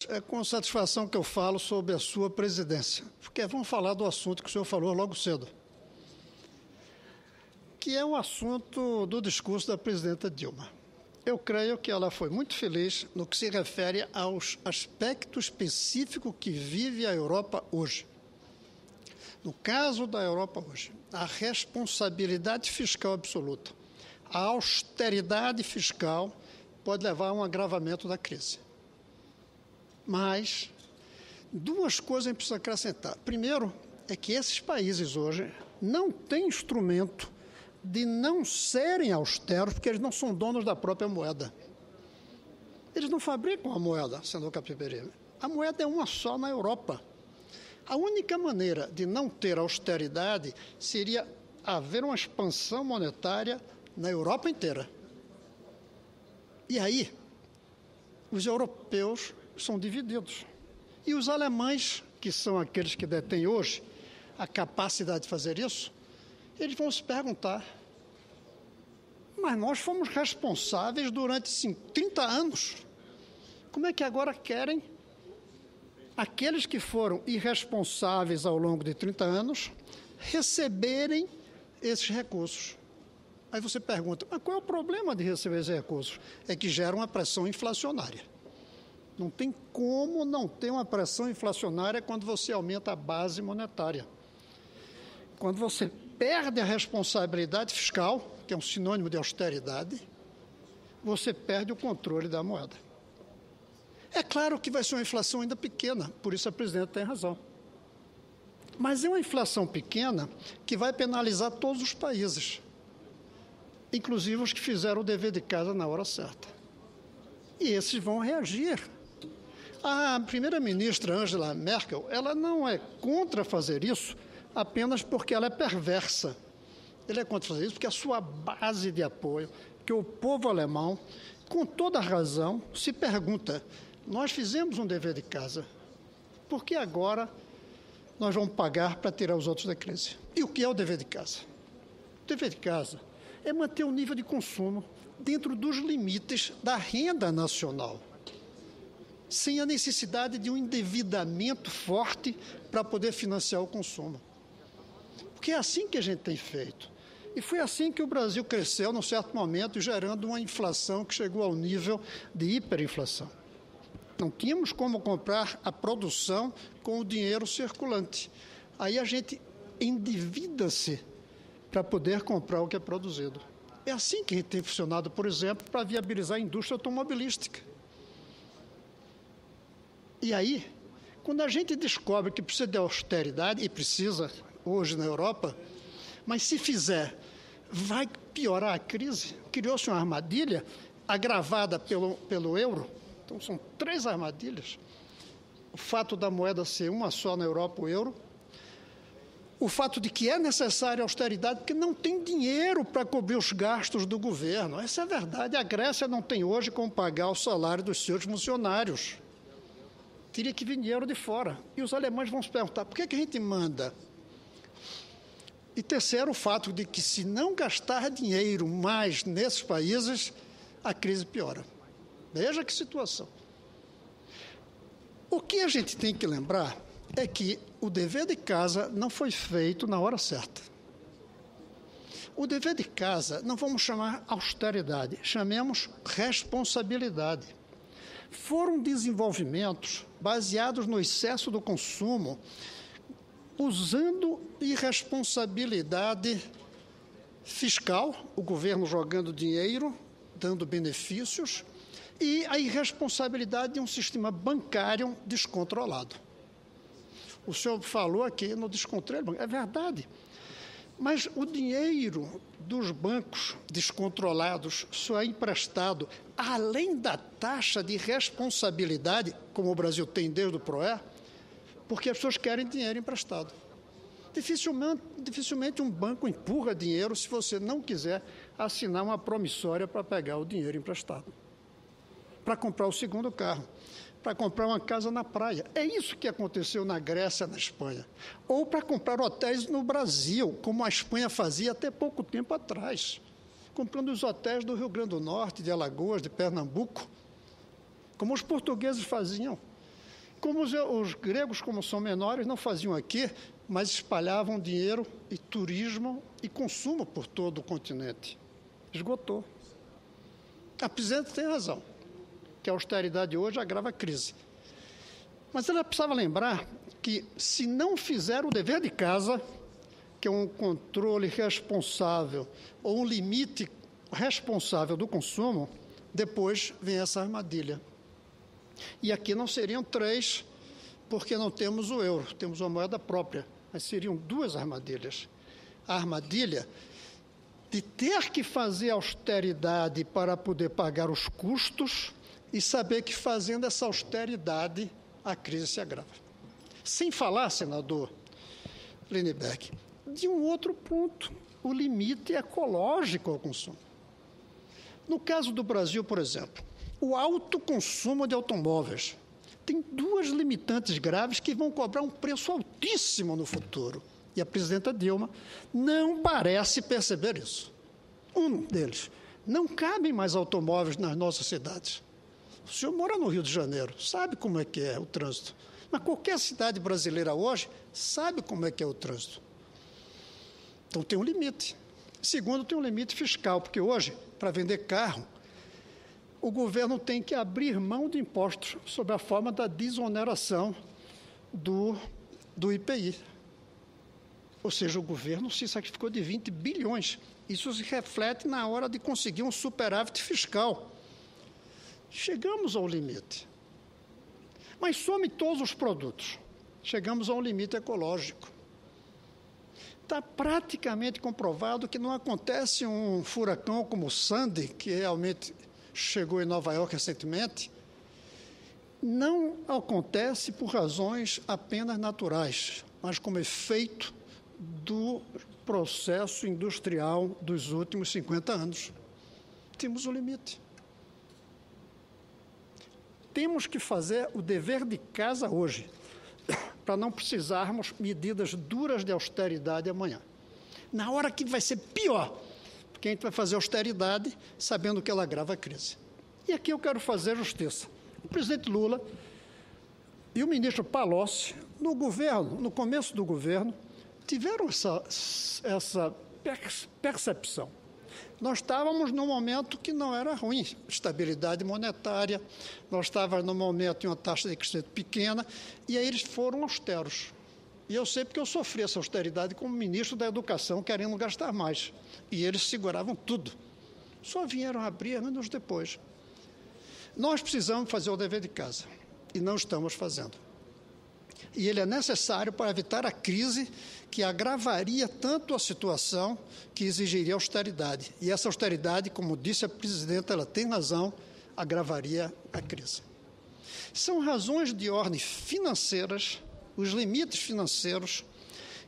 É com satisfação que eu falo sobre a sua presidência, porque vamos falar do assunto que o senhor falou logo cedo, que é o assunto do discurso da presidenta Dilma. Eu creio que ela foi muito feliz no que se refere aos aspectos específicos que vive a Europa hoje. No caso da Europa hoje, a responsabilidade fiscal absoluta, a austeridade fiscal pode levar a um agravamento da crise. Mas duas coisas a gente precisa acrescentar. Primeiro, é que esses países hoje não têm instrumento de não serem austeros, porque eles não são donos da própria moeda. Eles não fabricam a moeda, senador Capivari. A moeda é uma só na Europa. A única maneira de não ter austeridade seria haver uma expansão monetária na Europa inteira. E aí, os europeus são divididos. E os alemães, que são aqueles que detêm hoje a capacidade de fazer isso, eles vão se perguntar, mas nós fomos responsáveis durante 30 anos. Como é que agora querem aqueles que foram irresponsáveis ao longo de 30 anos receberem esses recursos? Aí você pergunta, mas qual é o problema de receber esses recursos? É que gera uma pressão inflacionária. Não tem como não ter uma pressão inflacionária quando você aumenta a base monetária. Quando você perde a responsabilidade fiscal, que é um sinônimo de austeridade, você perde o controle da moeda. É claro que vai ser uma inflação ainda pequena, por isso a presidenta tem razão. Mas é uma inflação pequena que vai penalizar todos os países, inclusive os que fizeram o dever de casa na hora certa. E esses vão reagir. A primeira-ministra Angela Merkel, ela não é contra fazer isso apenas porque ela é perversa. Ela é contra fazer isso porque a sua base de apoio, que o povo alemão, com toda razão, se pergunta, nós fizemos um dever de casa, por que agora nós vamos pagar para tirar os outros da crise? E o que é o dever de casa? O dever de casa é manter o nível de consumo dentro dos limites da renda nacional, sem a necessidade de um endividamento forte para poder financiar o consumo. Porque é assim que a gente tem feito. E foi assim que o Brasil cresceu, num certo momento, gerando uma inflação que chegou ao nível de hiperinflação. Não tínhamos como comprar a produção com o dinheiro circulante. Aí a gente endivida-se para poder comprar o que é produzido. É assim que a gente tem funcionado, por exemplo, para viabilizar a indústria automobilística. E aí, quando a gente descobre que precisa de austeridade, e precisa hoje na Europa, mas se fizer, vai piorar a crise, criou-se uma armadilha agravada pelo euro, então são 3 armadilhas. O fato da moeda ser uma só na Europa, o euro, o fato de que é necessária austeridade porque não tem dinheiro para cobrir os gastos do governo. Essa é a verdade. A Grécia não tem hoje como pagar o salário dos seus funcionários. Teria que vir dinheiro de fora. E os alemães vão se perguntar, por que a gente manda? E terceiro, o fato de que se não gastar dinheiro mais nesses países, a crise piora. Veja que situação. O que a gente tem que lembrar é que o dever de casa não foi feito na hora certa. O dever de casa não vamos chamar austeridade, chamemos responsabilidade. Foram desenvolvimentos baseados no excesso do consumo, usando irresponsabilidade fiscal, o governo jogando dinheiro, dando benefícios, e a irresponsabilidade de um sistema bancário descontrolado. O senhor falou aqui no descontrole bancário, é verdade. Mas o dinheiro dos bancos descontrolados só é emprestado além da taxa de responsabilidade, como o Brasil tem desde o PROE, porque as pessoas querem dinheiro emprestado. Dificilmente um banco empurra dinheiro se você não quiser assinar uma promissória para pegar o dinheiro emprestado, para comprar o segundo carro, para comprar uma casa na praia. É isso que aconteceu na Grécia, na Espanha. Ou para comprar hotéis no Brasil, como a Espanha fazia até pouco tempo atrás, comprando os hotéis do Rio Grande do Norte, de Alagoas, de Pernambuco, como os portugueses faziam. Como os gregos, como são menores, não faziam aqui, mas espalhavam dinheiro e turismo e consumo por todo o continente. Esgotou. A presidenta tem razão, que a austeridade hoje agrava a crise. Mas ela precisava lembrar que, se não fizer o dever de casa, que é um controle responsável ou um limite responsável do consumo, depois vem essa armadilha. E aqui não seriam 3, porque não temos o euro, temos uma moeda própria, mas seriam 2 armadilhas. A armadilha de ter que fazer austeridade para poder pagar os custos e saber que, fazendo essa austeridade, a crise se agrava. Sem falar, senador Lindbergh, de um outro ponto, o limite ecológico ao consumo. No caso do Brasil, por exemplo, o alto consumo de automóveis tem 2 limitantes graves que vão cobrar um preço altíssimo no futuro. E a presidenta Dilma não parece perceber isso. Um deles, não cabem mais automóveis nas nossas cidades. O senhor mora no Rio de Janeiro, sabe como é que é o trânsito. Mas qualquer cidade brasileira hoje sabe como é que é o trânsito. Então tem um limite. Segundo, tem um limite fiscal, porque hoje, para vender carro, o governo tem que abrir mão de impostos sob a forma da desoneração do IPI. Ou seja, o governo se sacrificou de 20 bilhões. Isso se reflete na hora de conseguir um superávit fiscal. Chegamos ao limite. Mas some todos os produtos. Chegamos a um limite ecológico. Está praticamente comprovado que não acontece um furacão como o Sandy, que realmente chegou em Nova York recentemente, não acontece por razões apenas naturais, mas como efeito do processo industrial dos últimos 50 anos. Temos um limite. Temos que fazer o dever de casa hoje, para não precisarmos medidas duras de austeridade amanhã. Na hora que vai ser pior, porque a gente vai fazer austeridade sabendo que ela agrava a crise. E aqui eu quero fazer justiça. O presidente Lula e o ministro Palocci, no começo do governo, tiveram essa percepção. Nós estávamos num momento que não era ruim, estabilidade monetária, nós estávamos num momento de uma taxa de crescimento pequena, e aí eles foram austeros. E eu sei porque eu sofri essa austeridade como ministro da Educação, querendo gastar mais. E eles seguravam tudo. Só vieram abrir anos depois. Nós precisamos fazer o dever de casa, e não estamos fazendo. E ele é necessário para evitar a crise que agravaria tanto a situação que exigiria austeridade. E essa austeridade, como disse a presidenta, ela tem razão, agravaria a crise. São razões de ordem financeiras, os limites financeiros,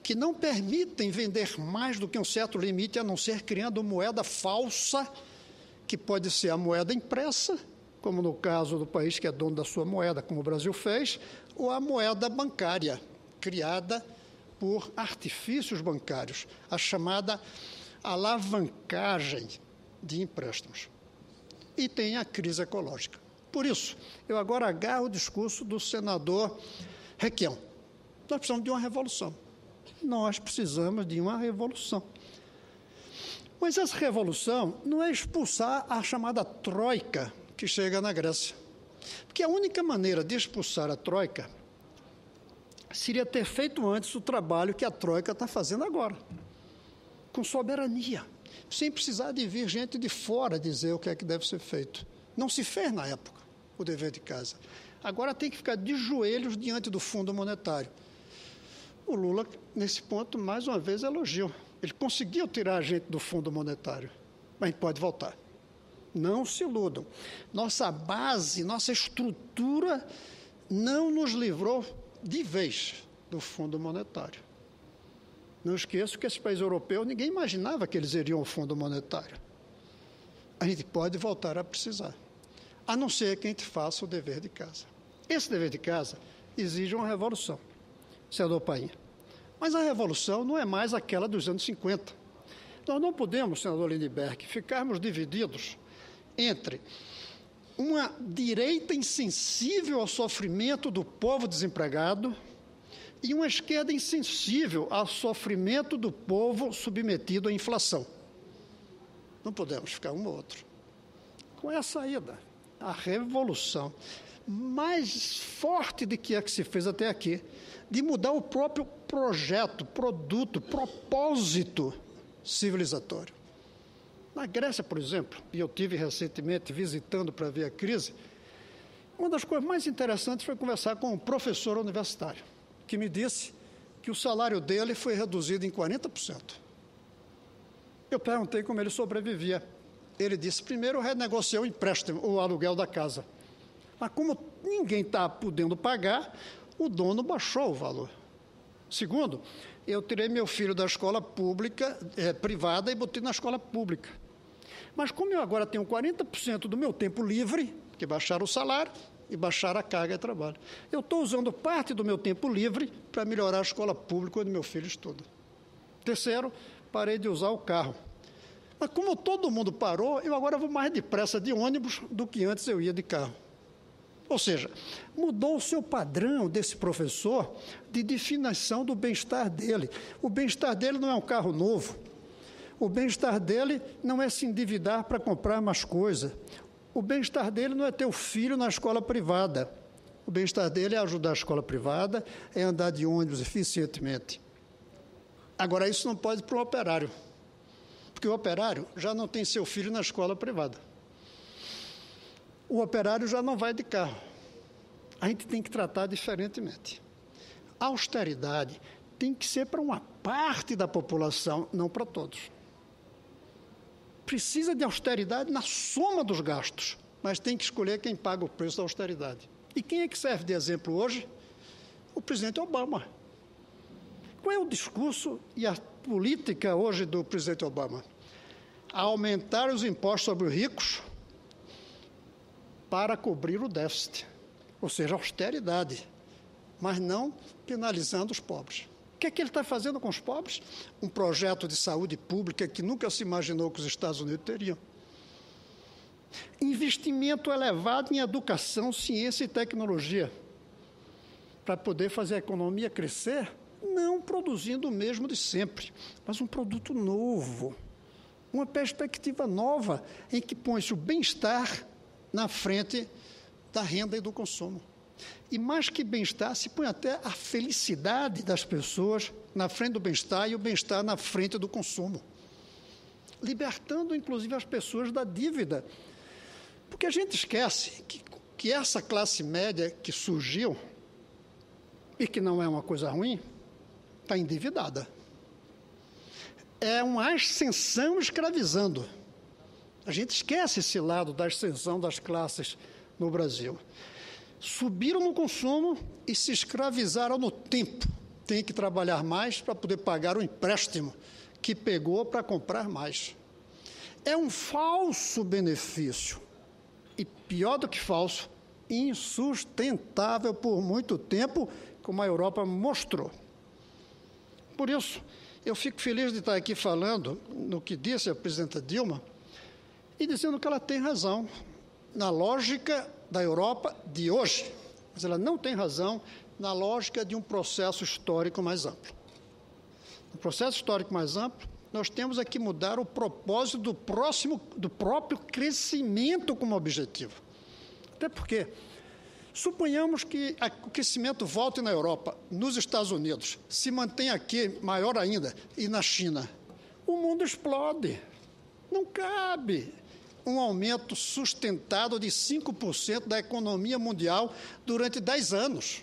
que não permitem vender mais do que um certo limite, a não ser criando moeda falsa, que pode ser a moeda impressa, como no caso do país que é dono da sua moeda, como o Brasil fez, ou a moeda bancária, criada por artifícios bancários, a chamada alavancagem de empréstimos. E tem a crise ecológica. Por isso, eu agora agarro o discurso do senador Requião. Nós precisamos de uma revolução. Nós precisamos de uma revolução. Mas essa revolução não é expulsar a chamada troika que chega na Grécia. Porque a única maneira de expulsar a troika seria ter feito antes o trabalho que a troika está fazendo agora, com soberania, sem precisar de vir gente de fora dizer o que é que deve ser feito. Não se fez na época o dever de casa. Agora tem que ficar de joelhos diante do Fundo Monetário. O Lula, nesse ponto, mais uma vez elogiou. Ele conseguiu tirar a gente do Fundo Monetário, mas pode voltar. Não se iludam. Nossa base, nossa estrutura não nos livrou de vez do Fundo Monetário. Não esqueço que esse país europeu, ninguém imaginava que eles iriam ao Fundo Monetário. A gente pode voltar a precisar, a não ser que a gente faça o dever de casa. Esse dever de casa exige uma revolução, senador Painha. Mas a revolução não é mais aquela dos anos 50. Nós não podemos, senador Lindbergh, ficarmos divididos entre uma direita insensível ao sofrimento do povo desempregado e uma esquerda insensível ao sofrimento do povo submetido à inflação. Não podemos ficar um ou outro. Qual é a saída? A revolução mais forte do que a que se fez até aqui, de mudar o próprio projeto, produto, propósito civilizatório. Na Grécia, por exemplo, e eu tive recentemente visitando para ver a crise, uma das coisas mais interessantes foi conversar com um professor universitário, que me disse que o salário dele foi reduzido em 40%. Eu perguntei como ele sobrevivia. Ele disse, primeiro, eu renegociei o empréstimo, o aluguel da casa. Mas como ninguém está podendo pagar, o dono baixou o valor. Segundo, eu tirei meu filho da escola pública, privada, e botei na escola pública. Mas como eu agora tenho 40% do meu tempo livre, que baixaram o salário e baixaram a carga de trabalho, eu estou usando parte do meu tempo livre para melhorar a escola pública onde meu filho estuda. Terceiro, parei de usar o carro. Mas como todo mundo parou, eu agora vou mais depressa de ônibus do que antes eu ia de carro. Ou seja, mudou o seu padrão desse professor de definição do bem-estar dele. O bem-estar dele não é um carro novo. O bem-estar dele não é se endividar para comprar mais coisa. O bem-estar dele não é ter o filho na escola privada. O bem-estar dele é ajudar a escola privada, é andar de ônibus eficientemente. Agora, isso não pode ir para o operário, porque o operário já não tem seu filho na escola privada. O operário já não vai de carro. A gente tem que tratar diferentemente. A austeridade tem que ser para uma parte da população, não para todos. Precisa de austeridade na soma dos gastos, mas tem que escolher quem paga o preço da austeridade. E quem é que serve de exemplo hoje? O presidente Obama. Qual é o discurso e a política hoje do presidente Obama? Aumentar os impostos sobre os ricos para cobrir o déficit, ou seja, austeridade, mas não penalizando os pobres. O que é que ele está fazendo com os pobres? Um projeto de saúde pública que nunca se imaginou que os Estados Unidos teriam. Investimento elevado em educação, ciência e tecnologia, para poder fazer a economia crescer, não produzindo o mesmo de sempre, mas um produto novo, uma perspectiva nova, em que põe-se o bem-estar na frente da renda e do consumo. E mais que bem-estar, se põe até a felicidade das pessoas na frente do bem-estar e o bem-estar na frente do consumo. Libertando, inclusive, as pessoas da dívida. Porque a gente esquece que essa classe média que surgiu, e que não é uma coisa ruim, está endividada. É uma ascensão escravizando. A gente esquece esse lado da ascensão das classes no Brasil. Subiram no consumo e se escravizaram no tempo. Tem que trabalhar mais para poder pagar o empréstimo que pegou para comprar mais. É um falso benefício. E pior do que falso, insustentável por muito tempo, como a Europa mostrou. Por isso, eu fico feliz de estar aqui falando no que disse a presidenta Dilma, e dizendo que ela tem razão na lógica da Europa de hoje, mas ela não tem razão na lógica de um processo histórico mais amplo. No processo histórico mais amplo, nós temos aqui mudar o propósito do próprio crescimento como objetivo. Até porque, suponhamos que o crescimento volte na Europa, nos Estados Unidos, se mantém aqui, maior ainda, e na China. O mundo explode. Não cabe um aumento sustentado de 5% da economia mundial durante 10 anos.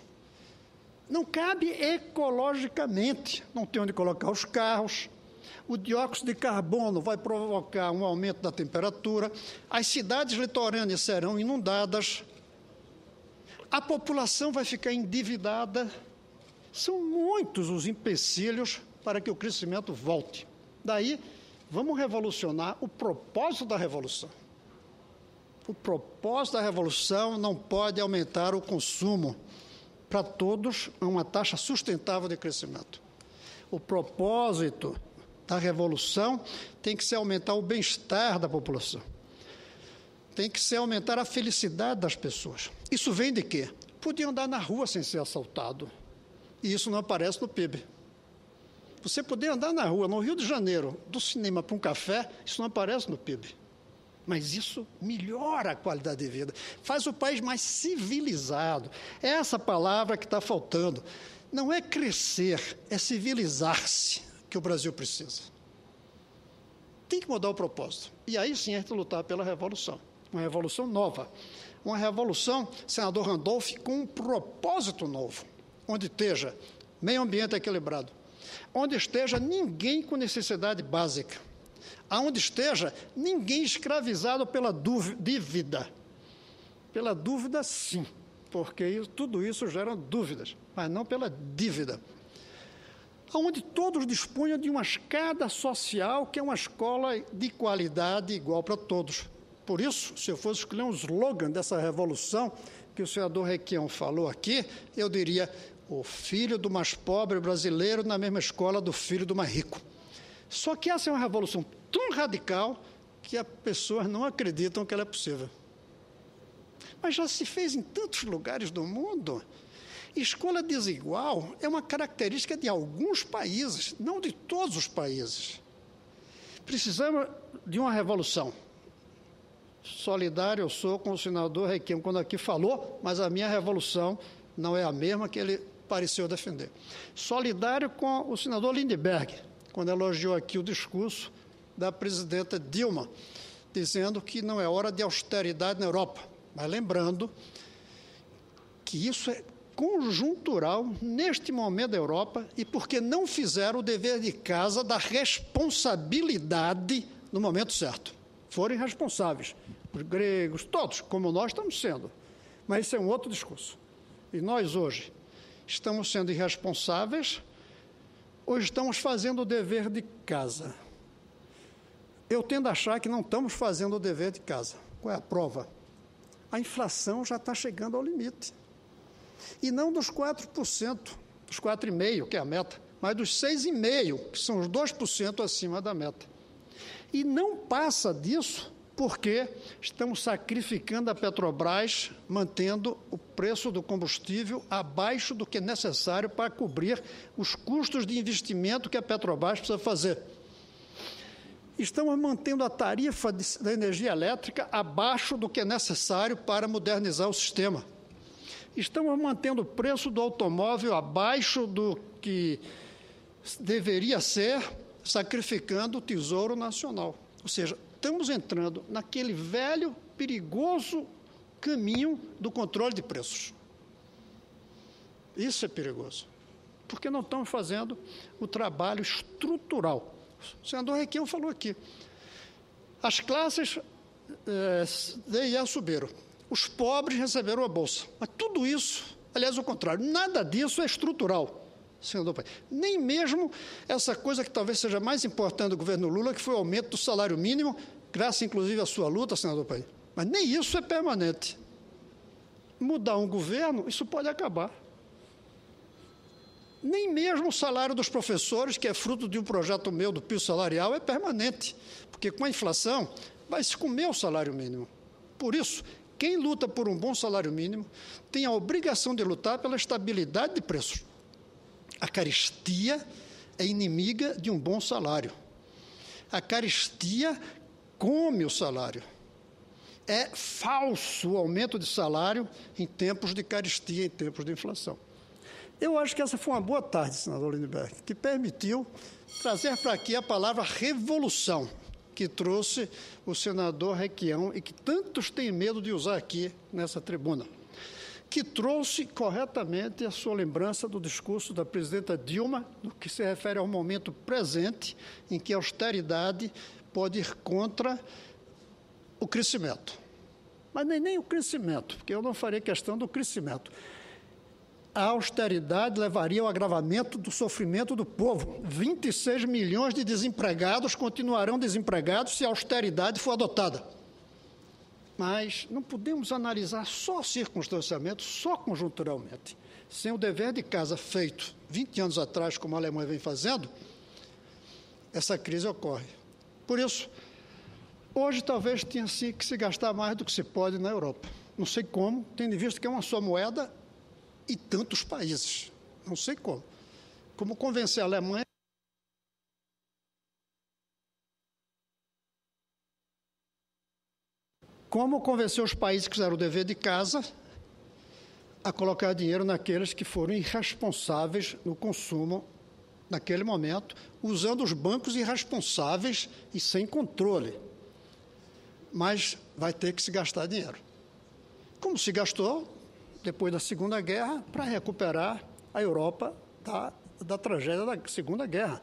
Não cabe ecologicamente. Não tem onde colocar os carros. O dióxido de carbono vai provocar um aumento da temperatura. As cidades litorâneas serão inundadas. A população vai ficar endividada. São muitos os empecilhos para que o crescimento volte. Daí, vamos revolucionar o propósito da revolução. O propósito da revolução não pode aumentar o consumo para todos a uma taxa sustentável de crescimento. O propósito da revolução tem que ser aumentar o bem-estar da população. tem que ser aumentar a felicidade das pessoas. Isso vem de quê? Podia andar na rua sem ser assaltado. E isso não aparece no PIB. Você poder andar na rua, no Rio de Janeiro, do cinema para um café, isso não aparece no PIB. Mas isso melhora a qualidade de vida, faz o país mais civilizado. É essa palavra que está faltando. Não é crescer, é civilizar-se que o Brasil precisa. Tem que mudar o propósito. E aí sim é lutar pela revolução. Uma revolução nova. Uma revolução, senador Randolph, com um propósito novo. Onde esteja meio ambiente equilibrado. Onde esteja ninguém com necessidade básica. Aonde esteja ninguém escravizado pela dívida. Pela dúvida, sim. Porque tudo isso gera dúvidas, mas não pela dívida. Onde todos disponham de uma escada social, que é uma escola de qualidade igual para todos. Por isso, se eu fosse escolher um slogan dessa revolução, que o senador Requião falou aqui, eu diria: o filho do mais pobre brasileiro na mesma escola do filho do mais rico. Só que essa é uma revolução tão radical que as pessoas não acreditam que ela é possível. Mas já se fez em tantos lugares do mundo. Escola desigual é uma característica de alguns países, não de todos os países. Precisamos de uma revolução. Solidário eu sou com o senador Requião, quando aqui falou, mas a minha revolução não é a mesma que ele pareceu defender. Solidário com o senador Lindbergh, quando elogiou aqui o discurso da presidenta Dilma, dizendo que não é hora de austeridade na Europa. Mas lembrando que isso é conjuntural neste momento da Europa e porque não fizeram o dever de casa da responsabilidade no momento certo. Foram irresponsáveis, os gregos, todos, como nós estamos sendo. Mas isso é um outro discurso. E nós hoje estamos sendo irresponsáveis ou estamos fazendo o dever de casa? Eu tendo a achar que não estamos fazendo o dever de casa. Qual é a prova? A inflação já está chegando ao limite. E não dos 4%, dos 4,5%, que é a meta, mas dos 6,5%, que são os 2% acima da meta. E não passa disso porque estamos sacrificando a Petrobras, mantendo o preço do combustível abaixo do que é necessário para cobrir os custos de investimento que a Petrobras precisa fazer. Estamos mantendo a tarifa da energia elétrica abaixo do que é necessário para modernizar o sistema. Estamos mantendo o preço do automóvel abaixo do que deveria ser, sacrificando o Tesouro Nacional. Ou seja, estamos entrando naquele velho, perigoso caminho do controle de preços. Isso é perigoso, porque não estamos fazendo o trabalho estrutural. O senador Requião falou aqui. As classes DIA subiram. Os pobres receberam a bolsa. Mas tudo isso, aliás, o contrário, nada disso é estrutural, senador Paim. Nem mesmo essa coisa que talvez seja mais importante do governo Lula, que foi o aumento do salário mínimo, graças inclusive à sua luta, senador Paim. Mas nem isso é permanente. Mudar um governo, isso pode acabar. Nem mesmo o salário dos professores, que é fruto de um projeto meu do piso salarial, é permanente, porque com a inflação vai se comer o salário mínimo. Por isso, quem luta por um bom salário mínimo tem a obrigação de lutar pela estabilidade de preços. A carestia é inimiga de um bom salário. A carestia come o salário. É falso o aumento de salário em tempos de carestia, em tempos de inflação. Eu acho que essa foi uma boa tarde, senador Lindbergh, que permitiu trazer para aqui a palavra revolução, que trouxe o senador Requião e que tantos têm medo de usar aqui nessa tribuna, que trouxe corretamente a sua lembrança do discurso da presidenta Dilma, no que se refere ao momento presente, em que a austeridade pode ir contra o crescimento. Mas nem o crescimento, porque eu não farei questão do crescimento. A austeridade levaria ao agravamento do sofrimento do povo. 26 milhões de desempregados continuarão desempregados se a austeridade for adotada. Mas não podemos analisar só circunstancialmente, só conjunturalmente. Sem o dever de casa feito 20 anos atrás, como a Alemanha vem fazendo, essa crise ocorre. Por isso, Hoje, talvez, tenha que se gastar mais do que se pode na Europa. Não sei como, tendo em vista que é uma só moeda e tantos países. Não sei como. Como convencer a Alemanha como convencer os países que fizeram o dever de casa a colocar dinheiro naqueles que foram irresponsáveis no consumo naquele momento, usando os bancos irresponsáveis e sem controle. Mas vai ter que se gastar dinheiro. Como se gastou depois da Segunda Guerra para recuperar a Europa da tragédia da Segunda Guerra.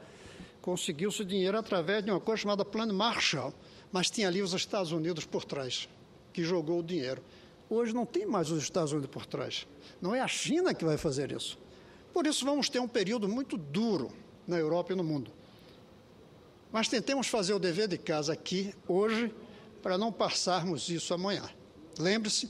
Conseguiu-se dinheiro através de uma coisa chamada Plano Marshall, mas tinha ali os Estados Unidos por trás, que jogou o dinheiro. Hoje não tem mais os Estados Unidos por trás. Não é a China que vai fazer isso. Por isso vamos ter um período muito duro na Europa e no mundo. Mas tentemos fazer o dever de casa aqui, hoje, para não passarmos isso amanhã. Lembre-se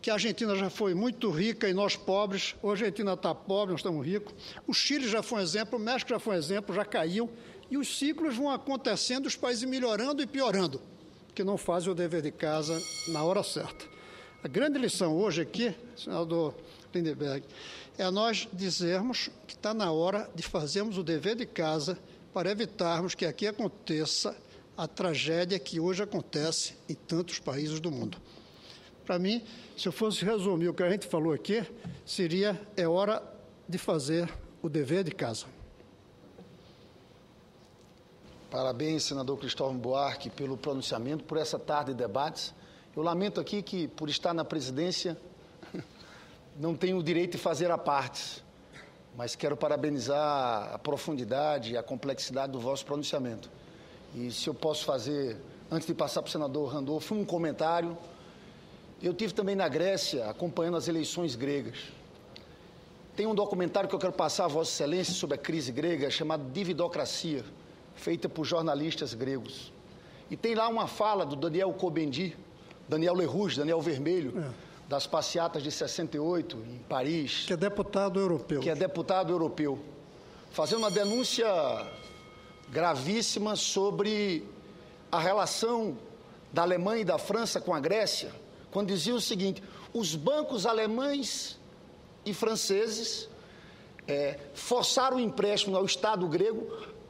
que a Argentina já foi muito rica e nós pobres. Hoje a Argentina está pobre, nós estamos ricos. O Chile já foi um exemplo, o México já foi um exemplo, já caiu. E os ciclos vão acontecendo, os países melhorando e piorando, que não fazem o dever de casa na hora certa. A grande lição hoje aqui, senador Lindbergh, é nós dizermos que está na hora de fazermos o dever de casa para evitarmos que aqui aconteça a tragédia que hoje acontece em tantos países do mundo. Para mim, se eu fosse resumir o que a gente falou aqui, é hora de fazer o dever de casa. Parabéns, senador Cristóvão Buarque, pelo pronunciamento, por essa tarde de debates. Eu lamento aqui que, por estar na presidência, não tenho o direito de fazer a parte, mas quero parabenizar a profundidade e a complexidade do vosso pronunciamento. E se eu posso fazer, antes de passar para o senador Randolfo, um comentário. Eu estive também na Grécia, acompanhando as eleições gregas. Tem um documentário que eu quero passar a Vossa Excelência sobre a crise grega, chamado Dividocracia, feita por jornalistas gregos. E tem lá uma fala do Daniel Cohn-Bendit, Daniel Le Rouge, Daniel Vermelho, das passeatas de 68, em Paris. Que é deputado europeu. Fazendo uma denúncia gravíssima sobre a relação da Alemanha e da França com a Grécia, quando dizia o seguinte: os bancos alemães e franceses forçaram o empréstimo ao Estado grego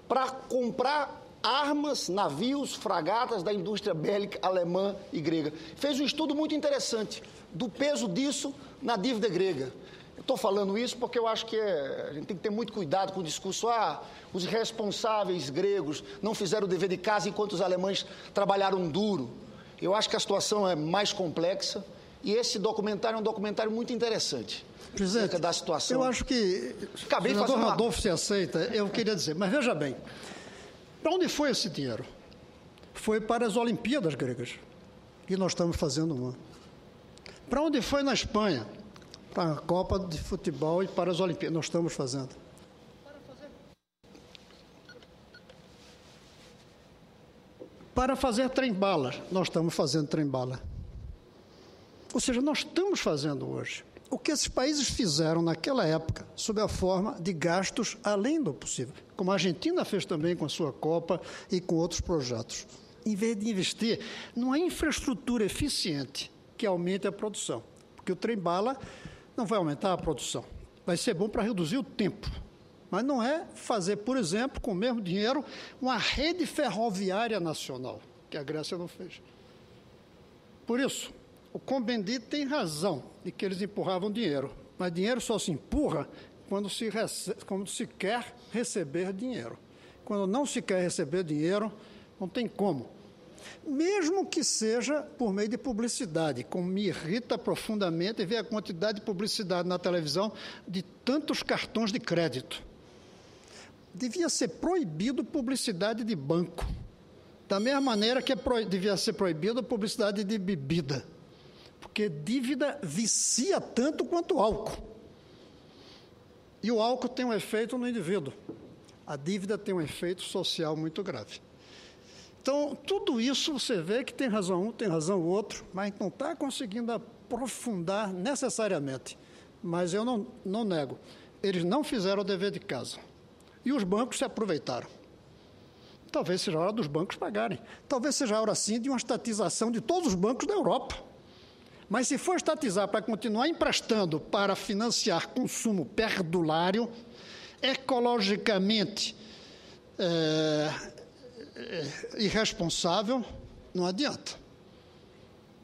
para comprar armas, navios, fragatas da indústria bélica alemã e grega. Fez um estudo muito interessante do peso disso na dívida grega. Eu estou falando isso porque eu acho que a gente tem que ter muito cuidado com o discurso. Os responsáveis gregos não fizeram o dever de casa enquanto os alemães trabalharam duro. Eu acho que a situação é mais complexa e esse documentário é um documentário muito interessante. Presidente, da situação. Eu acho que o senador Randolfo se aceita, eu queria dizer, mas veja bem, para onde foi esse dinheiro? Foi para as Olimpíadas gregas, e nós estamos fazendo uma. Para onde foi na Espanha? Para a Copa de Futebol e para as Olimpíadas, nós estamos fazendo. Para fazer trem-bala, nós estamos fazendo trem-bala. Ou seja, nós estamos fazendo hoje o que esses países fizeram naquela época, sob a forma de gastos além do possível, como a Argentina fez também com a sua Copa e com outros projetos. Em vez de investir numa infraestrutura eficiente que aumente a produção, porque o trem-bala não vai aumentar a produção, vai ser bom para reduzir o tempo, mas não é fazer, por exemplo, com o mesmo dinheiro, uma rede ferroviária nacional, que a Grécia não fez. Por isso, o Cohn-Bendit tem razão de que eles empurravam dinheiro, mas dinheiro só se empurra quando se quer receber dinheiro. Quando não se quer receber dinheiro, não tem como. Mesmo que seja por meio de publicidade, como me irrita profundamente ver a quantidade de publicidade na televisão de tantos cartões de crédito. Devia ser proibido publicidade de banco, da mesma maneira que devia ser proibida publicidade de bebida, porque dívida vicia tanto quanto o álcool. E o álcool tem um efeito no indivíduo. A dívida tem um efeito social muito grave. Então, tudo isso você vê que tem razão um, tem razão o outro, mas não está conseguindo aprofundar necessariamente. Mas eu não nego. Eles não fizeram o dever de casa. E os bancos se aproveitaram. talvez seja a hora dos bancos pagarem. Talvez seja a hora, sim, de uma estatização de todos os bancos da Europa. Mas se for estatizar para continuar emprestando para financiar consumo perdulário, ecologicamente irresponsável, não adianta.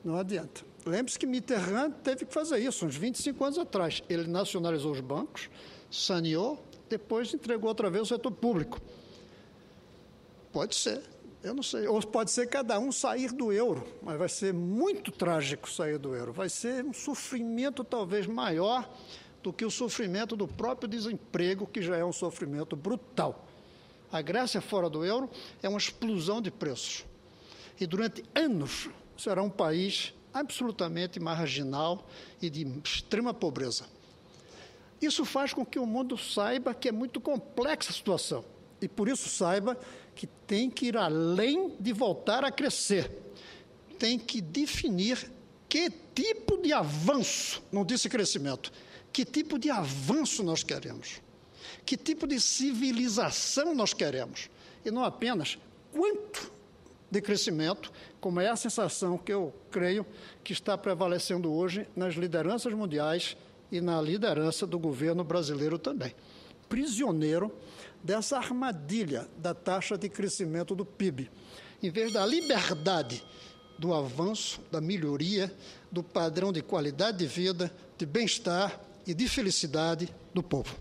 Não adianta. Lembre-se que Mitterrand teve que fazer isso uns 25 anos atrás. Ele nacionalizou os bancos, saneou, depois entregou outra vez o setor público. Pode ser, eu não sei. Ou pode ser cada um sair do euro, mas vai ser muito trágico sair do euro. Vai ser um sofrimento talvez maior do que o sofrimento do próprio desemprego, que já é um sofrimento brutal. A Grécia fora do euro é uma explosão de preços. E durante anos será um país absolutamente marginal e de extrema pobreza. Isso faz com que o mundo saiba que é muito complexa a situação. E por isso saiba que tem que ir além de voltar a crescer. Tem que definir que tipo de avanço, não disse crescimento, que tipo de avanço nós queremos. Que tipo de civilização nós queremos. E não apenas quanto de crescimento, como é a sensação que eu creio que está prevalecendo hoje nas lideranças mundiais e na liderança do governo brasileiro também. Prisioneiro dessa armadilha da taxa de crescimento do PIB. Em vez da liberdade, do avanço, da melhoria, do padrão de qualidade de vida, de bem-estar e de felicidade do povo.